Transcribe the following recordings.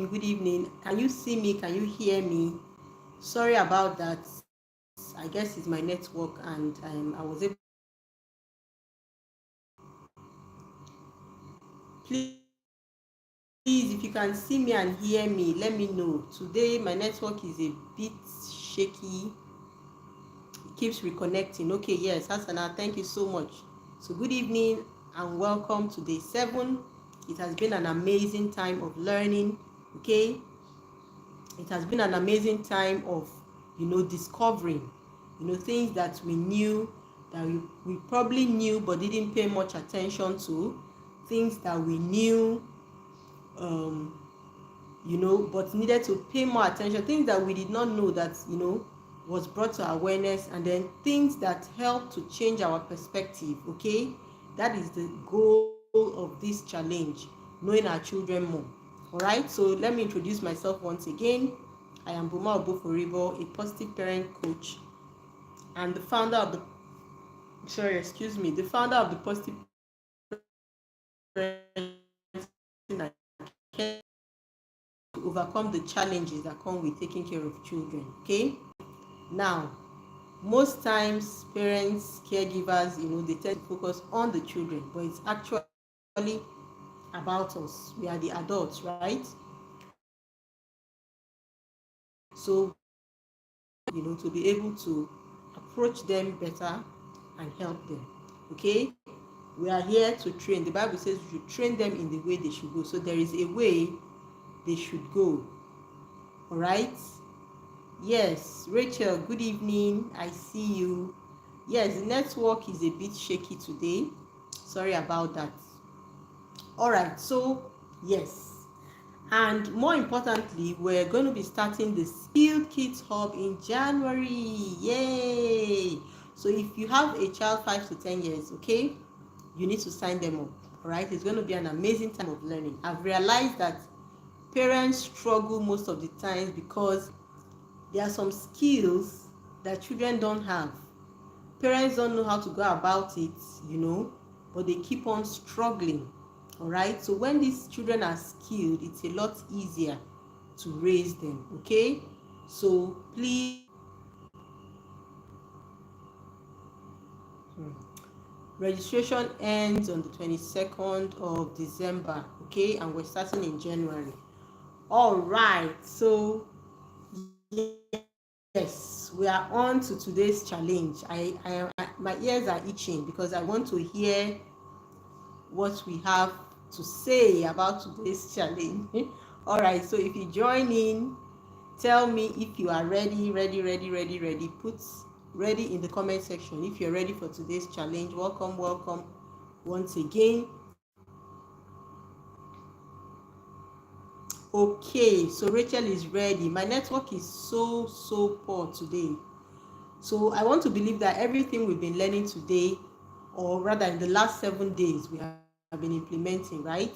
Good evening. Can you see me? Can you hear me? Sorry about that. I guess it's my network, and I was able. Please, if you can see me and hear me, let me know. Today, my network is a bit shaky. It keeps reconnecting. Okay, yes, Hasana, thank you so much. So, good evening and welcome to day 7. It has been an amazing time of learning. Okay, it has been an amazing time of discovering things that we knew, that we probably knew but didn't pay much attention to, things that we knew um but needed to pay more attention, things that we did not know that was brought to awareness, and then things that help to change our perspective. Okay, that is the goal of this challenge, knowing our children more. All right, so let me introduce myself once again. I am Boma Oboforibo, a positive parent coach and the founder of the the founder of the Positive Parenting Academy, to overcome the challenges that come with taking care of children. Okay, now most times parents, caregivers, they tend to focus on the children, but it's actually about us. We are the adults, right? So to be able to approach them better and help them. Okay, we are here to train. The Bible says you should train them in the way they should go, so there is a way they should go. All right, yes, Rachel, good evening, I see you. Yes, the network is a bit shaky today, sorry about that. All right, so yes, and more importantly, we're going to be starting the Skill Kids Hub in January. Yay! So if you have a child 5 to 10 years, okay, you need to sign them up. All right, it's going to be an amazing time of learning. I've realized that parents struggle most of the times because there are some skills that children don't have. Parents don't know how to go about it, but they keep on struggling. All right, so when these children are skilled, it's a lot easier to raise them. Okay, so please, registration ends on the 22nd of December. Okay, and we're starting in January. All right, so yes, we are on to today's challenge. My ears are itching because I want to hear what we have to say about today's challenge. All right, so if you join in, tell me if you are ready. Put ready in the comment section if you're ready for today's challenge. Welcome once again. Okay, so Rachel is ready. My network is so poor today. So I want to believe that everything we've been learning today, or rather in the last 7 days, we have been implementing, right?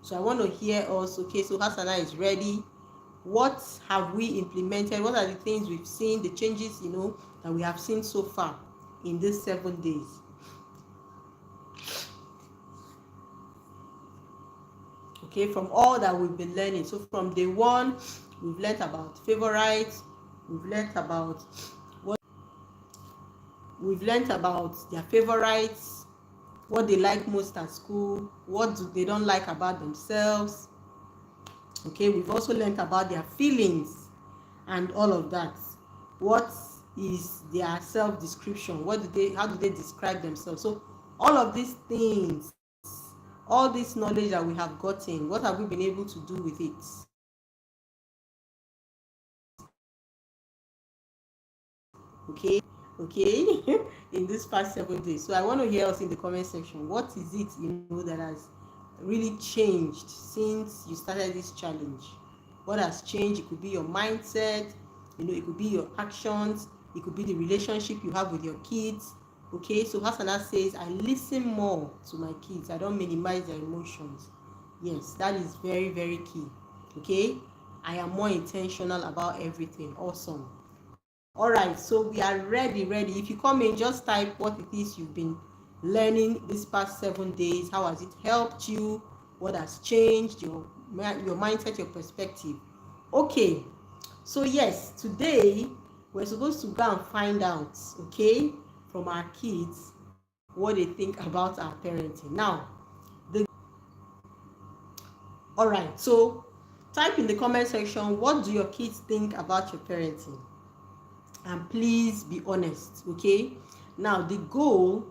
So I want to hear us. Okay, so Hasana is ready. What have we implemented? What are the things we've seen, the changes, that we have seen so far in these 7 days? Okay, from all that we've been learning. So from day 1, we've learned about favorites. We've learned about their favorites, what they like most at school, what they don't like about themselves. Okay, we've also learned about their feelings and all of that. What is their self-description? How do they describe themselves? So all of these things, all this knowledge that we have gotten, what have we been able to do with it? Okay, in this past 7 days. So I want to hear us in the comment section. What is it that has really changed since you started this challenge? What has changed? It could be your mindset, it could be your actions, it could be the relationship you have with your kids. Okay, so Hasana says, I listen more to my kids, I don't minimize their emotions. Yes, that is very key. Okay, I am more intentional about everything. Awesome. All right, so we are ready. If you come in, just type what it is you've been learning this past 7 days. How has it helped you? What has changed? your mindset, your perspective. Okay, so yes, today we're supposed to go and find out, okay, from our kids what they think about our parenting. Now, all right, so type in the comment section, what do your kids think about your parenting? And please be honest, okay? Now, the goal,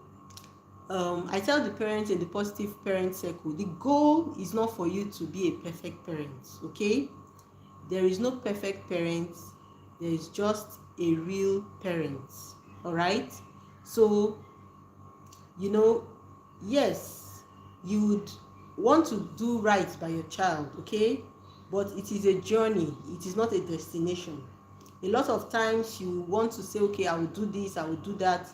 I tell the parents in the positive parent circle, the goal is not for you to be a perfect parent, okay? There is no perfect parent, there is just a real parent, all right? So, yes, you would want to do right by your child, okay? But it is a journey, it is not a destination. A lot of times you want to say, okay, I will do this, I will do that,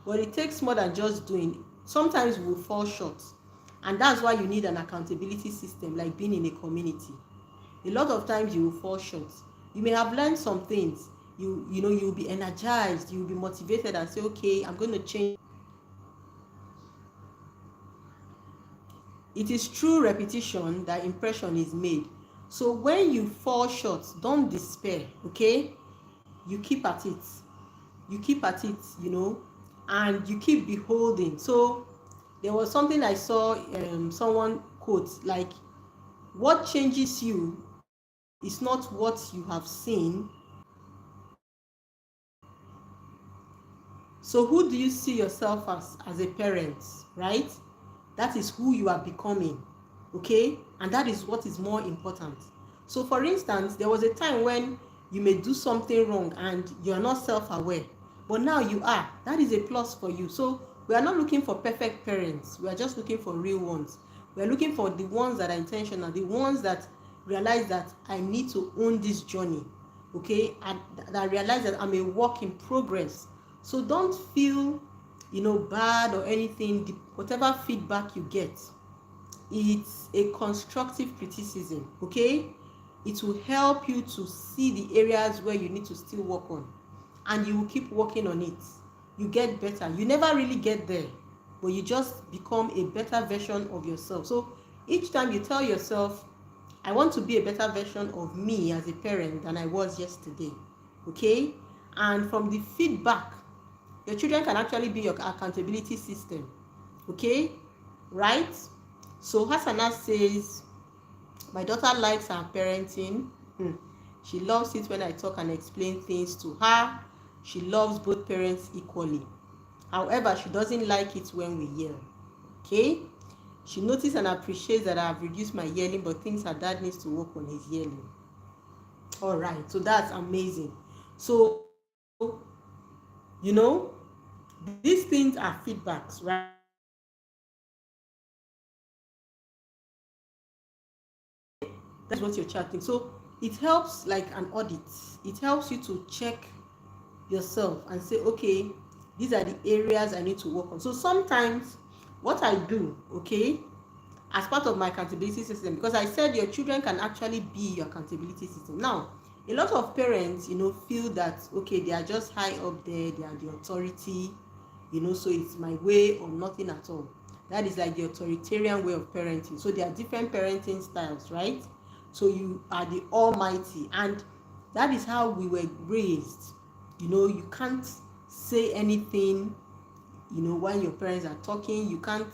but it takes more than just doing. Sometimes we will fall short, and that's why you need an accountability system, like being in a community. A lot of times you will fall short. You may have learned some things, you'll be energized, you'll be motivated and say, okay, I'm going to change. It is through repetition that impression is made. So when you fall short, don't despair, okay? You keep at it. You keep at it, and you keep beholding. So there was something I saw, someone quote, like, what changes you is not what you have seen. So who do you see yourself as a parent, right? That is who you are becoming, okay? And that is what is more important. So for instance, there was a time when you may do something wrong and you are not self-aware, but now you are. That is a plus for you. So we are not looking for perfect parents, we are just looking for real ones. We are looking for the ones that are intentional, the ones that realize that I need to own this journey, okay? And that realize that I'm a work in progress. So don't feel bad or anything. Whatever feedback you get, it's a constructive criticism, okay? It will help you to see the areas where you need to still work on, and you will keep working on it. You get better. You never really get there, but you just become a better version of yourself. So each time you tell yourself, I want to be a better version of me as a parent than I was yesterday, okay? And from the feedback, your children can actually be your accountability system, okay? Right? So Hasana says, my daughter likes her parenting. She loves it when I talk and explain things to her. She loves both parents equally. However, she doesn't like it when we yell, okay? She notices and appreciates that I have reduced my yelling, but thinks her dad needs to work on his yelling. All right, so that's amazing. So, these things are feedbacks, right? That's what your child thinks. So it helps like an audit. It helps you to check yourself and say, okay, these are the areas I need to work on. So sometimes what I do, okay, as part of my accountability system, because I said your children can actually be your accountability system. Now, a lot of parents, feel that, okay, they are just high up there, they are the authority, so it's my way or nothing at all. That is like the authoritarian way of parenting. So there are different parenting styles, right? So you are the almighty, and that is how we were raised. You can't say anything, when your parents are talking. You can't,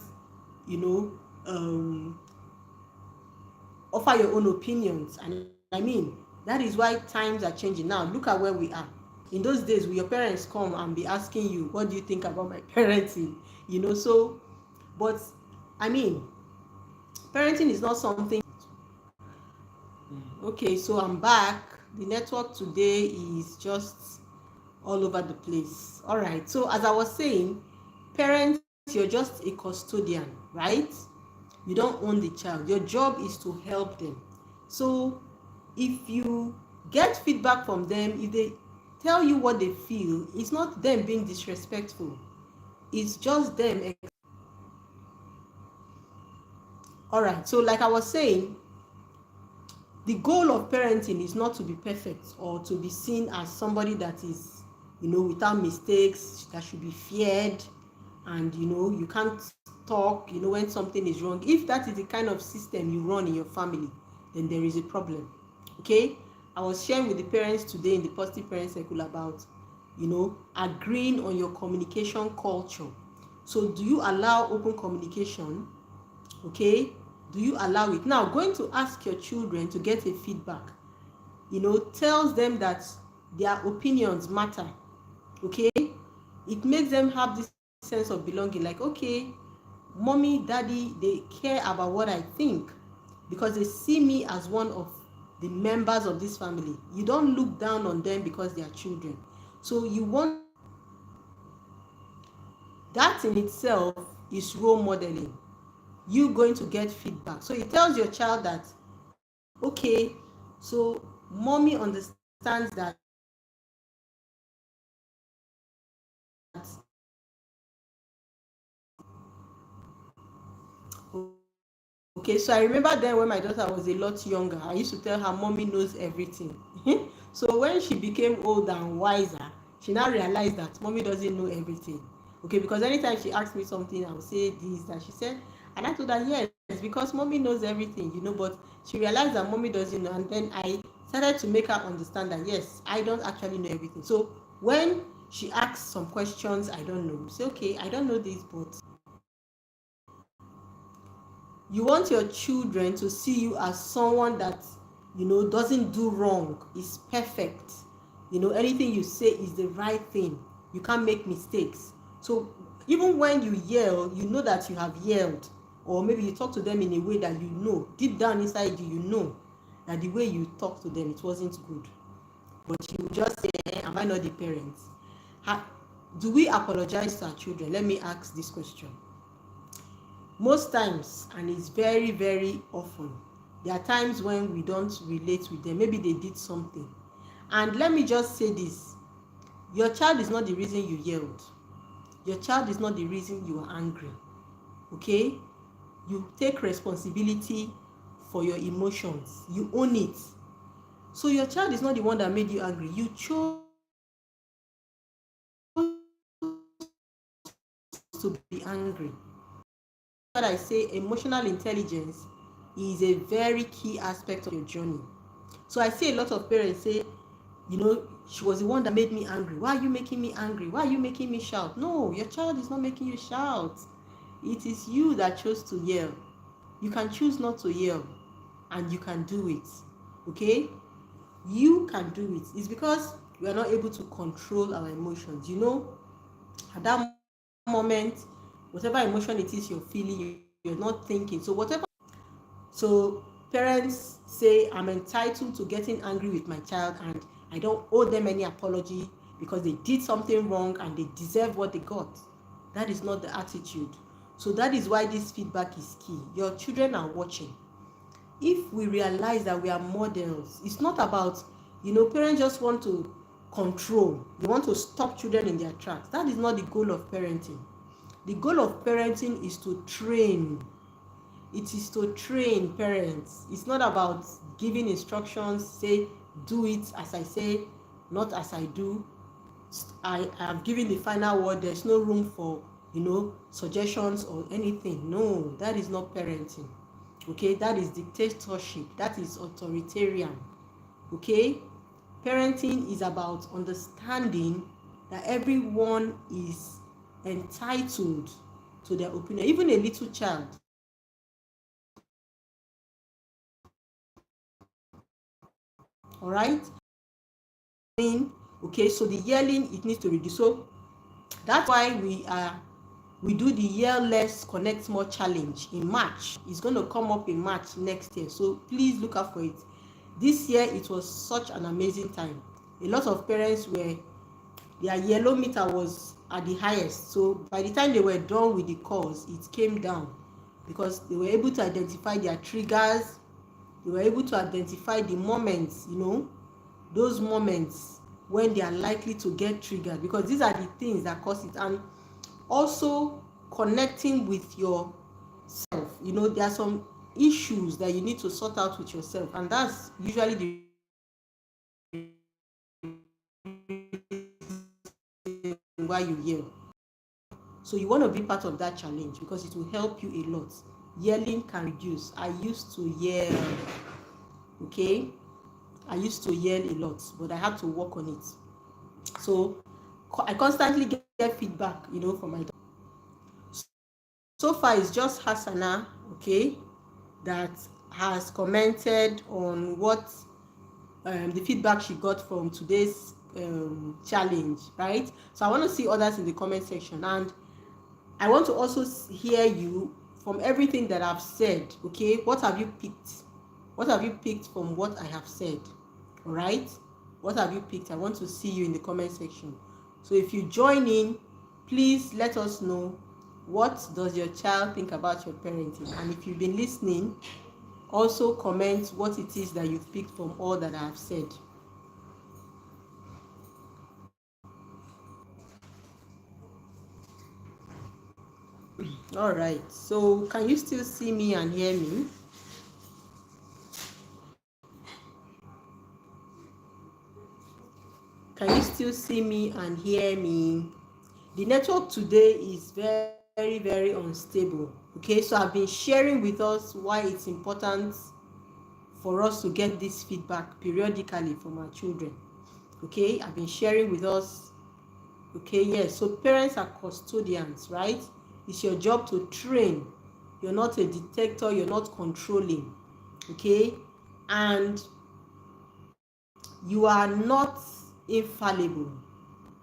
offer your own opinions. And I mean, that is why times are changing now. Look at where we are. In those days, will your parents come and be asking you, what do you think about my parenting? So, but I mean, parenting is not something. Okay, so I'm back. The network today is just all over the place. All right, so as I was saying, parents, you're just a custodian, right? You don't own the child. Your job is to help them. So if you get feedback from them, if they tell you what they feel, it's not them being disrespectful. It's just them. All right, so like I was saying, the goal of parenting is not to be perfect or to be seen as somebody that is, without mistakes, that should be feared, and you can't talk, when something is wrong. If that is the kind of system you run in your family, then there is a problem. Okay, I was sharing with the parents today in the positive parent circle about, agreeing on your communication culture. So do you allow open communication? Okay, do you allow it? Now, going to ask your children to get a feedback, tells them that their opinions matter. Okay, it makes them have this sense of belonging, like, okay, mommy, daddy, they care about what I think because they see me as one of the members of this family. You don't look down on them because they are children. So you want that in itself is role modeling. You going to get feedback. So it tells your child that, okay, so mommy understands that okay. So I remember then when my daughter was a lot younger, I used to tell her mommy knows everything. So when she became older and wiser, she now realized that mommy doesn't know everything. Okay, because anytime she asked me something, I would say this, that. She said, and I told her, yes, because mommy knows everything, but she realized that mommy doesn't know. And then I started to make her understand that, yes, I don't actually know everything. So when she asks some questions I don't know, say, okay, I don't know this, but you want your children to see you as someone that doesn't do wrong, is perfect. Anything you say is the right thing. You can't make mistakes. So even when you yell, you know that you have yelled, or maybe you talk to them in a way that deep down inside you, that the way you talk to them, it wasn't good. But you just say, am I not the parent? Do we apologize to our children? Let me ask this question. Most times, and it's very, very often, there are times when we don't relate with them. Maybe they did something. And let me just say this. Your child is not the reason you yelled. Your child is not the reason you are angry. Okay? You take responsibility for your emotions. You own it. So your child is not the one that made you angry. You chose to be angry. What I say, emotional intelligence is a very key aspect of your journey. So I see a lot of parents say, she was the one that made me angry. Why are you making me angry? Why are you making me shout? No, your child is not making you shout. It is you that chose to yell. You can choose not to yell, and you can do it. Okay? You can do it. It's because we are not able to control our emotions. At that moment, whatever emotion it is you're feeling, you're not thinking. So parents say, I'm entitled to getting angry with my child, and I don't owe them any apology because they did something wrong and they deserve what they got. That is not the attitude. So that is why this feedback is key. Your children are watching. If we realize that we are models, it's not about, parents just want to control. They want to stop children in their tracks. That is not the goal of parenting. The goal of parenting is to train. It is to train parents. It's not about giving instructions, say, do it as I say, not as I do. I have given the final word. There's no room for, suggestions or anything. No, that is not parenting. Okay, that is dictatorship. That is authoritarian. Okay, parenting is about understanding that everyone is entitled to their opinion. Even a little child. All right. Okay, so the yelling, it needs to reduce. So that's why we do the Yell Less Connect More challenge in March. It's going to come up in March next year, so please look out for it. This year it was such an amazing time. A lot of parents were, their yellow meter was at the highest. So by the time they were done with the calls, it came down because they were able to identify their triggers. They were able to identify the moments, those moments when they are likely to get triggered, because these are the things that cause it. And also connecting with yourself. There are some issues that you need to sort out with yourself, and that's usually the why you yell. So you want to be part of that challenge because it will help you a lot. Yelling can reduce. I used to yell. Okay, I used to yell a lot, but I had to work on it. So I constantly get feedback, from my daughter. So far it's just Hassana, okay, that has commented on what the feedback she got from today's challenge, right? So I want to see others in the comment section, and I want to also hear you from everything that I've said. Okay, what have you picked? What have you picked from what I have said? All right, what have you picked? I want to see you in the comment section. So if you join in, please let us know, what does your child think about your parenting? And if you've been listening, also comment what it is that you've picked from all that I have said. All right, so can you still see me and hear me? Can you still see me and hear me? The network today is very, very unstable. Okay, so I've been sharing with us why it's important for us to get this feedback periodically from our children. Okay, I've been sharing with us. Okay, yes, so parents are custodians, right? It's your job to train. You're not a dictator, you're not controlling. Okay, and you are not infallible.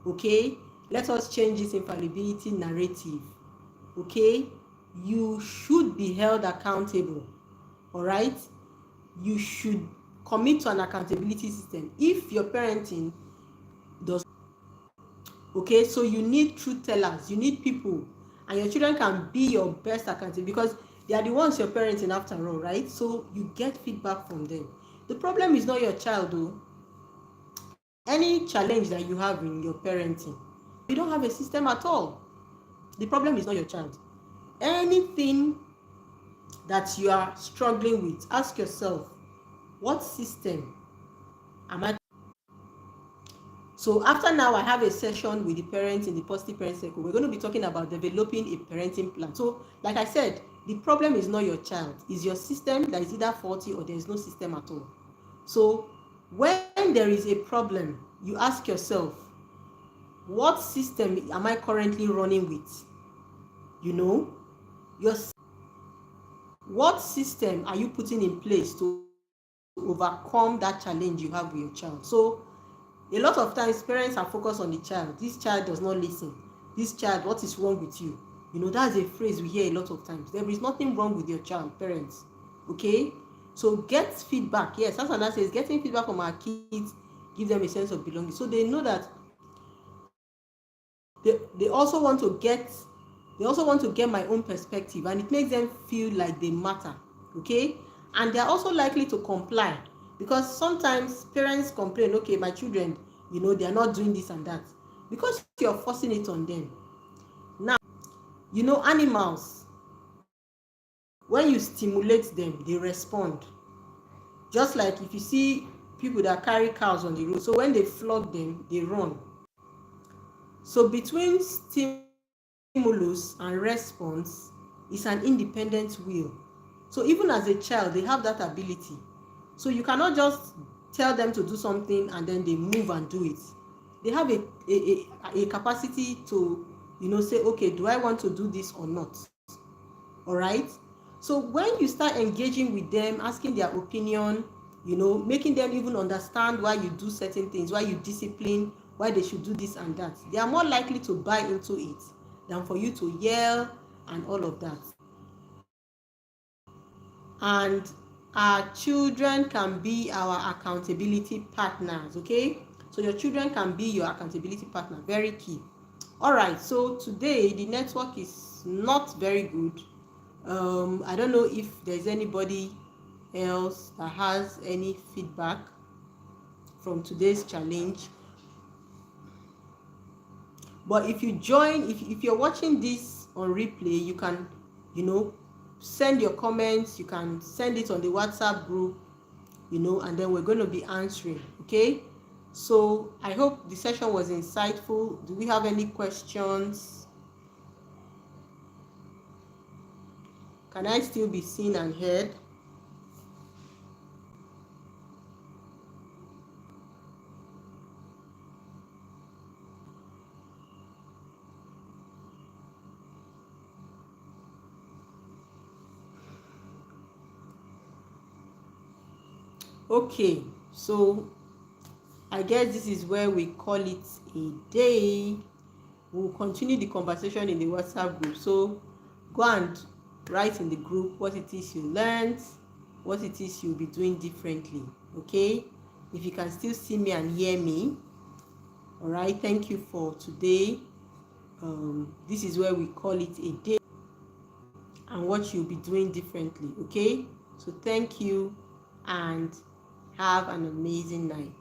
Okay, let us change this infallibility narrative. Okay, you should be held accountable. All right, you should commit to an accountability system if your parenting does. Okay, so you need truth tellers, you need people, and your children can be your best accountability because they are the ones you're parenting after all, right? So you get feedback from them. The problem is not your child though. Any challenge that you have in your parenting, you don't have a system at all. The problem is not your child. Anything that you are struggling with, ask yourself, what system am I? So after now, I have a session with the parents in the positive parent circle. We're going to be talking about developing a parenting plan. So like I said, the problem is not your child, it's your system that is either faulty or there is no system at all. So when there is a problem, you ask yourself, what system am I currently running with? Your what system are you putting in place to overcome that challenge you have with your child? So a lot of times parents are focused on the child. This child does not listen. This child, what is wrong with you? That's a phrase we hear a lot of times. There is nothing wrong with your child, parents. Okay, so get feedback. Yes, that's what that says. Getting feedback from our kids give them a sense of belonging, so they know that they also want to get my own perspective, and it makes them feel like they matter. Okay, and they're also likely to comply, because sometimes parents complain, okay, my children, they are not doing this and that, because you're forcing it on them. Now, animals, when you stimulate them, they respond. Just like if you see people that carry cows on the road, so when they flog them, they run. So between stimulus and response is an independent will. So even as a child, they have that ability. So you cannot just tell them to do something and then they move and do it. They have a capacity to say, okay, do I want to do this or not? All right. So when you start engaging with them, asking their opinion, making them even understand why you do certain things, why you discipline, why they should do this and that, they are more likely to buy into it than for you to yell and all of that. And our children can be our accountability partners. Okay, so your children can be your accountability partner. Very key. All right, so today the network is not very good. I don't know if there's anybody else that has any feedback from today's challenge, but if you join, if you're watching this on replay, you can send your comments, you can send it on the WhatsApp group, and then we're going to be answering. Okay, so I hope the session was insightful. Do we have any questions? Can I still be seen and heard? Okay, so I guess this is where we call it a day. We'll continue the conversation in the WhatsApp group. So go and write in the group what it is you learned, what it is you'll be doing differently. Okay, if you can still see me and hear me. All right, thank you for today. This is where we call it a day and what you'll be doing differently. Okay, so thank you and have an amazing night.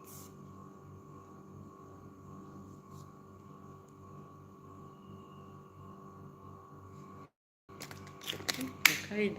Okay.